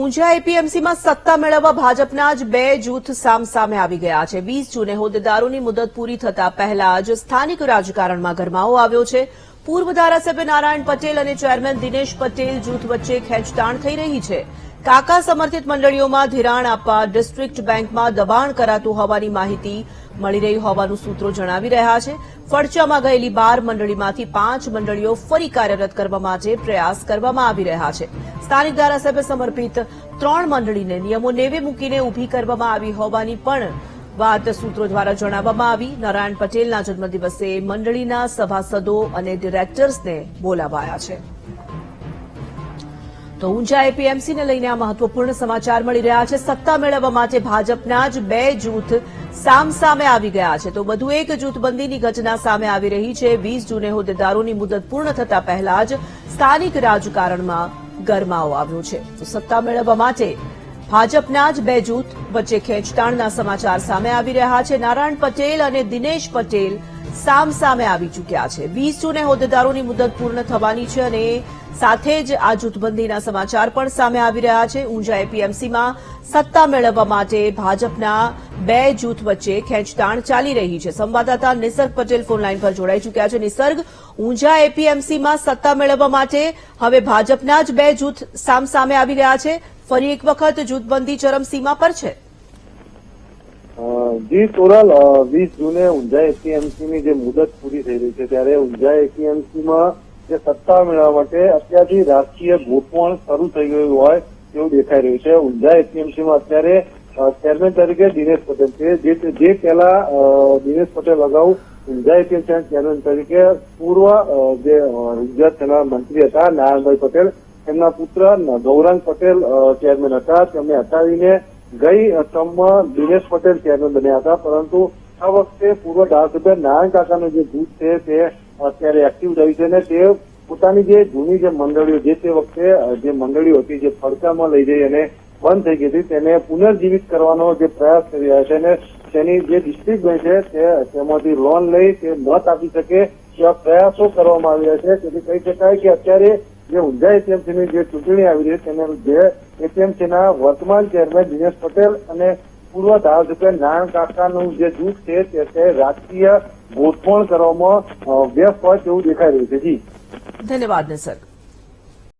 ઊંઝા એપીએમસીમાં સત્તા મેળવવા ભાજપના જ બે જૂથ સામસામે આવી ગયા છે। 20 જૂને હોદ્દેદારોની મુદત પૂરી થતા પહેલા જ સ્થાનિક રાજકારણમાં ગરમાવો આવ્યો છે। પૂર્વ ધારાસભ્ય નારાયણ પટેલ અને ચેરમેન દિનેશ પટેલ જૂથ વચ્ચે ખેંચતાણ થઈ રહી છે। કાકા સમર્થિત મંડળીઓમાં ધિરાણ આપવા ડિસ્ટ્રિક્ટ બેંકમાં દબાણ કરાતું હોવાની માહિતી મળી રહી હોવાનું સૂત્રો જણાવી રહ્યા છે। ફડચામાં ગયેલી 12 મંડળીમાંથી 5 મંડળીઓ ફરી કાર્યરત કરવા માટે પ્રયાસ કરવામાં આવી રહ્યા છે। સ્થાનિક ધારાસભ્ય સમર્પિત 3 મંડળીને નિયમો નેવે મૂકીને ઉભી કરવામાં આવી હોવાની પણ વાત સૂત્રો દ્વારા જણાવવામાં આવી। નારાયણ પટેલના જન્મદિવસે મંડળીના સભાસદો અને ડિરેક્ટર્સને બોલાવાયા છે। તો ઊંઝા એપીએમસીને લઈને આ મહત્વપૂર્ણ સમાચાર મળી રહ્યા છે। સત્તા મેળવવા માટે ભાજપના જ બે જૂથ સામસામે આવી ગયા છે। તો વધુ એક જૂથબંધીની ઘટના સામે આવી રહી છે। 20 જૂને હોદ્દેદારોની મુદત પૂર્ણ થતા પહેલા જ સ્થાનિક રાજકારણમાં ગરમાવો આવ્યો છે। તો સત્તા મેળવવા માટે ભાજપના જ બે જૂથ વચ્ચે ખેંચતાણના સમાચાર સામે આવી રહ્યા છે। નારાયણ પટેલ અને દિનેશ પટેલ સામસામે આવી ચૂક્યા છે। 20 જૂને હોદ્દેદારોની મુદત પૂર્ણ થવાની છે અને સાથે જ આ જૂથબંધીના સમાચાર પણ સામે આવી રહ્યા છે। ઊંઝા એપીએમસીમાં સત્તા મેળવવા માટે ભાજપના બે જૂથ વચ્ચે ખેંચતાણ ચાલી રહી છે। સંવાદદાતા નિસર્ગ પટેલ ફોનલાઈન પર જોડાઈ ચૂક્યા છે। નિસર્ગ, ઊંઝા એપીએમસીમાં સત્તા મેળવવા માટે હવે ભાજપના જ બે જૂથ સામસામે આવી રહ્યા છે। ફરી એક વખત જૂથબંધી ચરમસીમા પર છે। જી તોરલ, 20 જૂને ઊંઝા એપીએમસીની જે મુદત પૂરી થઈ રહી છે ત્યારે ઊંઝા એપીએમસીમાં જે સત્તા મેળવવા માટે અત્યારથી રાજકીય ગોઠવણ શરૂ થઈ ગયું હોય તેવું દેખાઈ રહ્યું છે। ઊંઝા એપીએમસીમાં અત્યારે ચેરમેન તરીકે દિનેશ પટેલ છે, જે પહેલા દિનેશ પટેલ અગાઉ ઊંઝા એપીએમસી ચેરમેન તરીકે પૂર્વ જે ગુજરાતના મંત્રી હતા નારાયણભાઈ પટેલ, તેમના પુત્ર ગૌરાંગ પટેલ ચેરમેન હતા। તેમને હટાવીને ગઈ ટર્મમાં દિનેશ પટેલ ચેરમેન બન્યા હતા, પરંતુ આ વખતે પૂર્વ ધારાસભ્ય નારાયણ કાકાનું જે જૂથ છે તે અત્યારે એક્ટિવ રહ્યું છે અને તે પોતાની જે જૂની જે મંડળીઓ જે તે વખતે જે મંડળીઓ હતી જે ફડકામાં લઈ જઈ અને બંધ થઈ ગઈ હતી તેને પુનર્જીવિત કરવાનો જે પ્રયાસ કરી રહ્યા છે અને તેની જે ડિસ્ટ્રિક્ટ બેંક છે તેમાંથી લોન લઈ તે મત આપી શકે તેવા પ્રયાસો કરવામાં આવી રહ્યા છે। તેથી કહી શકાય કે અત્યારે જે ઊંઝા એપીએમસીની જે ચૂંટણી આવી રહી છે તેને જે એપીએમસીના વર્તમાન ચેરમેન દિનેશ પટેલ અને પૂર્વ ધારાસભ્ય નારાયણ કાકાનું જે જૂથ છે તે રાજકીય ગોઠવણ કરવામાં વ્યસ્ત હોય તેવું દેખાઈ રહ્યું છે। જી ધન્યવાદ નિસર્ગ।